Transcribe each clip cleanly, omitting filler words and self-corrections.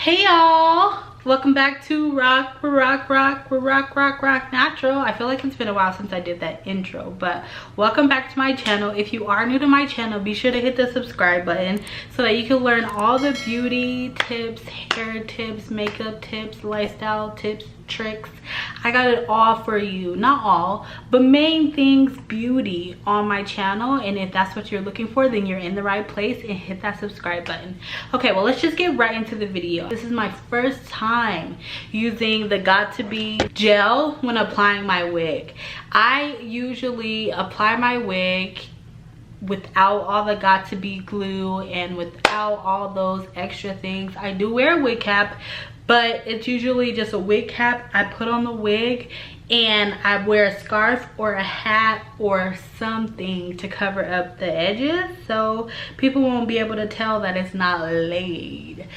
Hey y'all, welcome back to rock natural. I feel like it's been a while since I did that intro, but welcome back to my channel. If you are new to my channel, be sure to hit the subscribe button so that you can learn all the beauty tips, hair tips, makeup tips, lifestyle tips, tricks. I got it all for you. Not all, but main things beauty on my channel. And if that's what you're looking for, then you're in the right place, and hit that subscribe button. Okay, well, let's just get right into the video. This is my first time using the Got2b gel when applying my wig. I usually apply my wig without all the Got2b glue and without all those extra things. I do wear a wig cap, but it's usually just a wig cap I put on the wig, and I wear a scarf or a hat or something to cover up the edges so people won't be able to tell that it's not laid.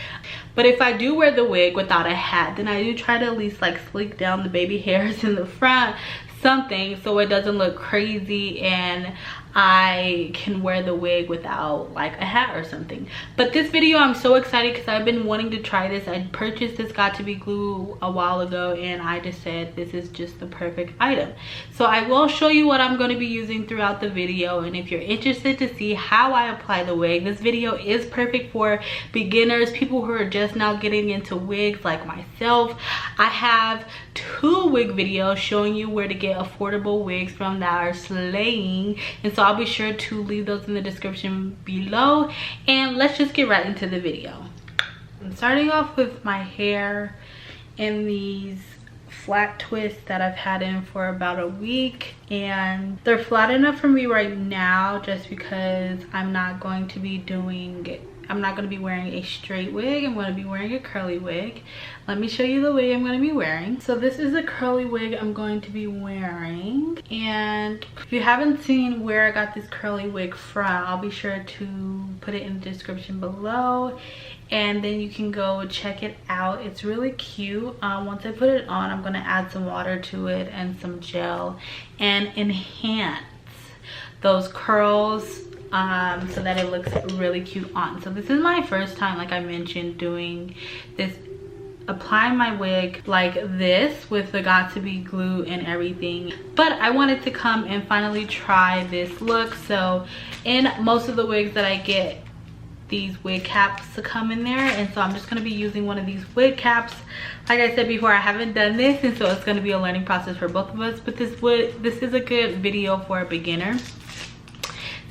But if I do wear the wig without a hat, then I do try to at least like sleek down the baby hairs in the front, something so it doesn't look crazy, and I can wear the wig without like a hat or something. But this video, I'm so excited because I've been wanting to try this. I purchased this Got2b glue a while ago, and I just said this is just the perfect item. So I will show you what I'm going to be using throughout the video, and if you're interested to see how I apply the wig, this video is perfect for beginners, people who are just now getting into wigs like myself. I have 2 wig videos showing you where to get affordable wigs from that are slaying, and so I'll be sure to leave those in the description below. And let's just get right into the video. I'm starting off with my hair in these flat twists that I've had in for about a week, and they're flat enough for me right now just because I'm not going to be wearing a straight wig. I'm going to be wearing a curly wig. Let me show you the wig I'm going to be wearing. So this is a curly wig I'm going to be wearing, and if you haven't seen where I got this curly wig from, I'll be sure to put it in the description below, and then you can go check it out. It's really cute. Once I put it on, I'm going to add some water to it and some gel and enhance those curls so that it looks really cute on. So this is my first time, like I mentioned, doing this, applying my wig like this with the Got2b glue and everything. But I wanted to come and finally try this look. So in most of the wigs that I get, these wig caps to come in there, and so I'm just going to be using one of these wig caps. Like I said before, I haven't done this, and so it's going to be a learning process for both of us, but this is a good video for a beginner,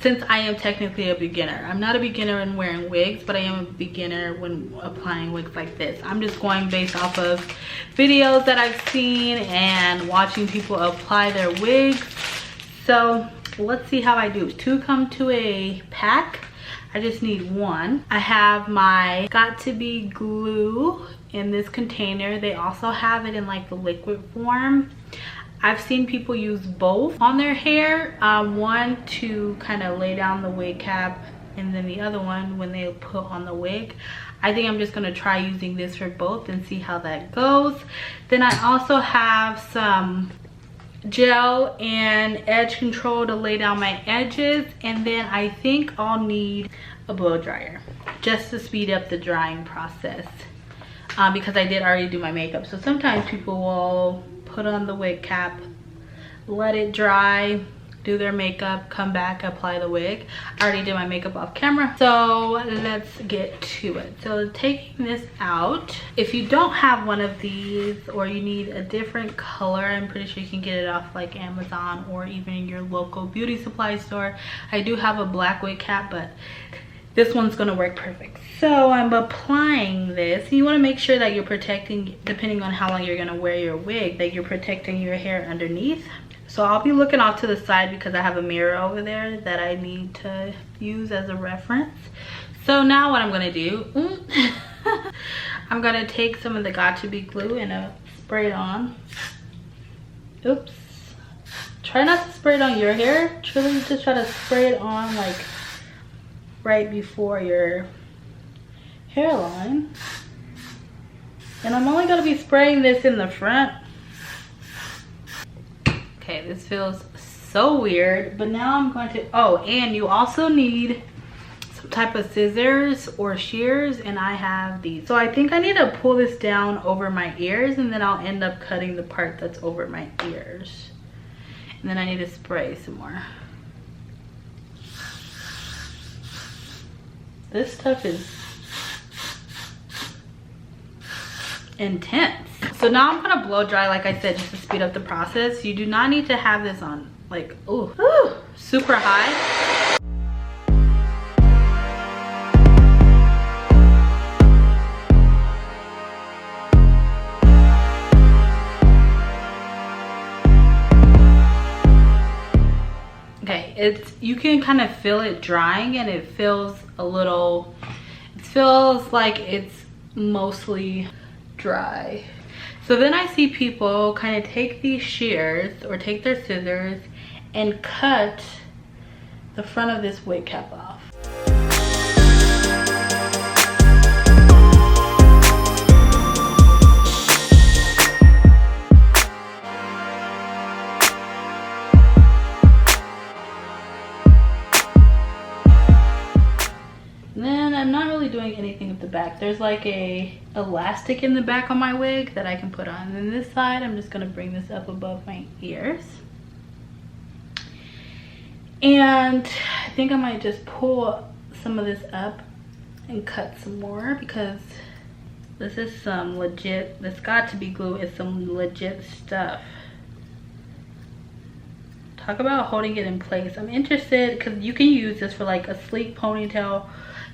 since I am technically a beginner. I'm not a beginner in wearing wigs, but I am a beginner when applying wigs like this. I'm just going based off of videos that I've seen and watching people apply their wigs. So let's see how I do. 2 come to a pack. I just need 1. I have my Got2b glue in this container. They also have it in like the liquid form. I've seen people use both on their hair, one to kind of lay down the wig cap, and then the other one when they put on the wig. I think I'm just going to try using this for both and see how that goes. Then I also have some gel and edge control to lay down my edges, and then I think I'll need a blow dryer just to speed up the drying process, because I did already do my makeup. So sometimes people will put on the wig cap, let it dry, do their makeup, come back, apply the wig. I already did my makeup off camera, so let's get to it. So taking this out, if you don't have one of these or you need a different color, I'm pretty sure you can get it off like Amazon or even your local beauty supply store. I do have a black wig cap, but this one's gonna work perfect. So I'm applying this. You wanna make sure that you're protecting, depending on how long you're gonna wear your wig, that you're protecting your hair underneath. So I'll be looking off to the side because I have a mirror over there that I need to use as a reference. So now what I'm gonna do, I'm gonna take some of the Got2b glue and spray it on. Oops. Try not to spray it on your hair. Truly just try to spray it on like right before your hairline. And I'm only going to be spraying this in the front. Okay, this feels so weird, but now I'm going to, oh, and you also need some type of scissors or shears, and I have these. So I think I need to pull this down over my ears, and then I'll end up cutting the part that's over my ears. And then I need to spray some more. This stuff is intense. So now I'm gonna blow dry, like I said, just to speed up the process. You do not need to have this on like, ooh, super high. You can kind of feel it drying, and it feels a little, it feels like it's mostly dry. So then I see people kind of take these shears or take their scissors and cut the front of this wig cap off. I'm not really doing anything with the back. There's like a elastic in the back on my wig that I can put on. And then this side, I'm just gonna bring this up above my ears. And I think I might just pull some of this up and cut some more, because this is some legit, this Got2b glue is some legit stuff. Talk about holding it in place. I'm interested because you can use this for like a sleek ponytail,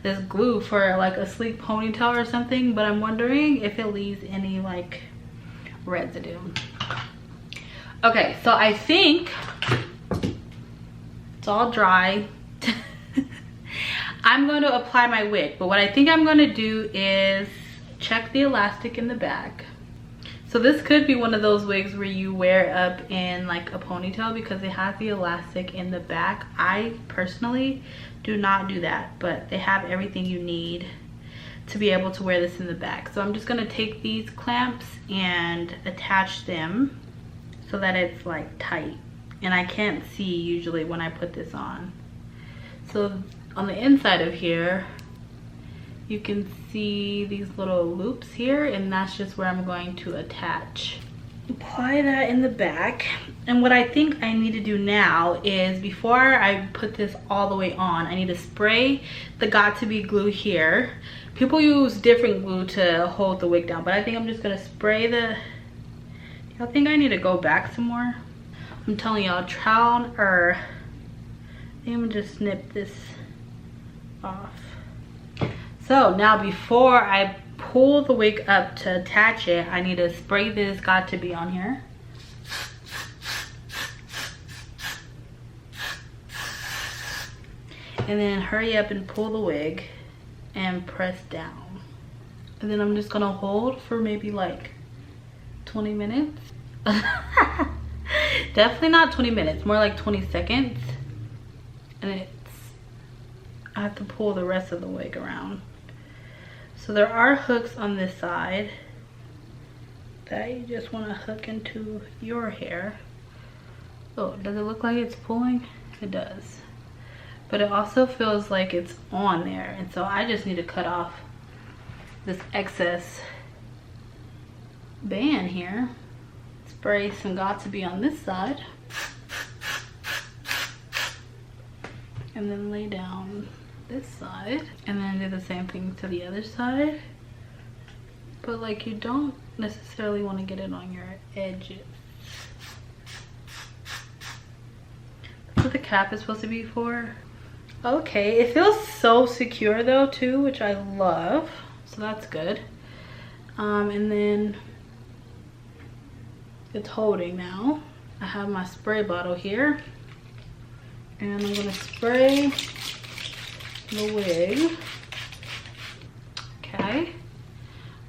this glue for like a sleek ponytail or something, but I'm wondering if it leaves any like residue. Okay, so I think it's all dry. I'm going to apply my wig, but what I think I'm going to do is check the elastic in the back. So this could be one of those wigs where you wear up in like a ponytail because it has the elastic in the back. I personally do not do that, but they have everything you need to be able to wear this in the back. So I'm just gonna take these clamps and attach them so that it's like tight. And I can't see usually when I put this on. So on the inside of here, you can see these little loops here, and that's just where I'm going to attach. Apply that in the back. And what I think I need to do now is, before I put this all the way on, I need to spray the Got2b glue here. People use different glue to hold the wig down, but I think I'm just gonna spray the, y'all think I need to go back some more? I'm telling y'all, trial and error. I think I'm gonna just snip this off. So now before I pull the wig up to attach it, I need to spray this Got2b on here. And then hurry up and pull the wig and press down. And then I'm just gonna hold for maybe like 20 minutes. Definitely not 20 minutes, more like 20 seconds. And I have to pull the rest of the wig around. So there are hooks on this side that you just want to hook into your hair. Oh, does it look like it's pulling? It does. But it also feels like it's on there. And so I just need to cut off this excess band here. Spray some Got2b on this side. And then lay down this side, and then do the same thing to the other side. But like, you don't necessarily want to get it on your edges. That's what the cap is supposed to be for. Okay, it feels so secure though too, which I love, so that's good. And then it's holding now. I have my spray bottle here, and I'm gonna spray the wig. Okay,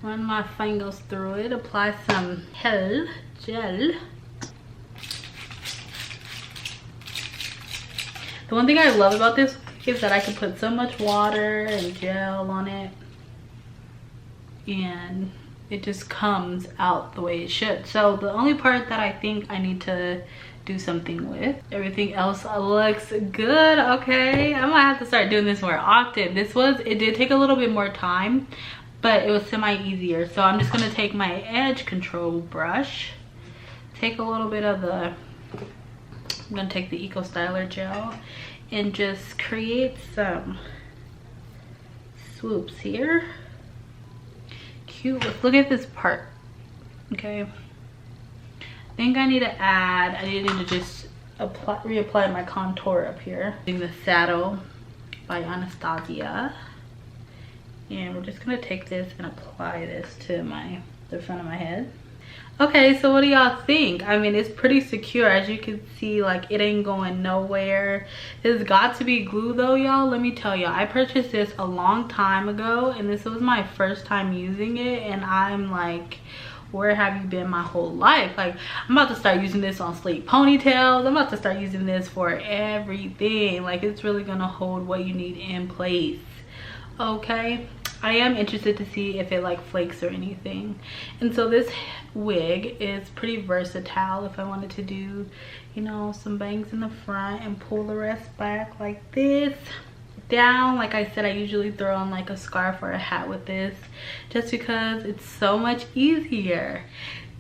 run my fingers through it, apply some gel. The one thing I love about this is that I can put so much water and gel on it, and it just comes out the way it should. So the only part that I think I need to do something with, everything else looks good. Okay, I might have to start doing this more often. It did take a little bit more time, but it was semi easier. So I'm just gonna take my edge control brush, take a little bit of the, I'm gonna take the Eco Styler gel and just create some swoops here. Cute. Let's look at this part. Okay, I think I need to just reapply my contour up here. Using the Saddle by Anastasia. And we're just gonna take this and apply this to the front of my head. Okay, so what do y'all think? I mean, it's pretty secure. As you can see, like, it ain't going nowhere. It's Got2b glue though, y'all. Let me tell y'all, I purchased this a long time ago and this was my first time using it, and I'm like, where have you been my whole life? Like, I'm about to start using this on sleek ponytails. I'm about to start using this for everything. Like, it's really gonna hold what you need in place. Okay, I am interested to see if it like flakes or anything. And so this wig is pretty versatile if I wanted to do, you know, some bangs in the front and pull the rest back like this. Down, like I said, I usually throw on like a scarf or a hat with this just because it's so much easier.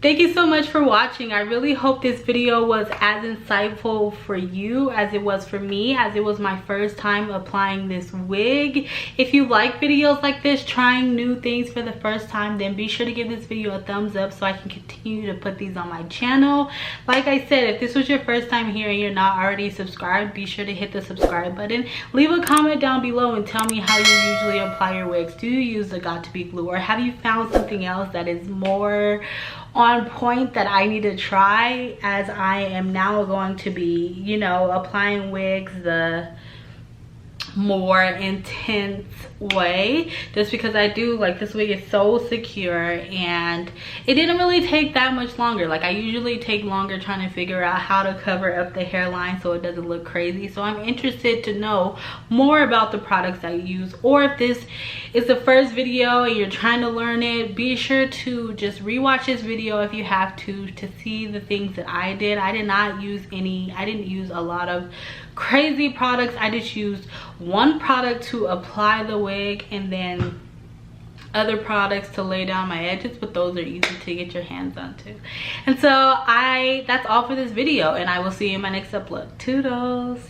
Thank you so much for watching. I really hope this video was as insightful for you as it was for me, as it was my first time applying this wig. If you like videos like this, trying new things for the first time, then be sure to give this video a thumbs up so I can continue to put these on my channel. Like I said, if this was your first time here and you're not already subscribed, be sure to hit the subscribe button. Leave a comment down below and tell me how you usually apply your wigs. Do you use the Got2b glue, or have you found something else that is more on point that I need to try, as I am now going to be, you know, applying wigs the more intense way, just because I do like this wig is so secure, and it didn't really take that much longer. Like, I usually take longer trying to figure out how to cover up the hairline so it doesn't look crazy. So I'm interested to know more about the products I use, or if this is the first video and you're trying to learn it, be sure to just rewatch this video if you have to see the things that I did. I didn't use a lot of crazy products. I just used one product to apply the wig and then other products to lay down my edges, but those are easy to get your hands onto. And so that's all for this video, and I will see you in my next upload. Toodles.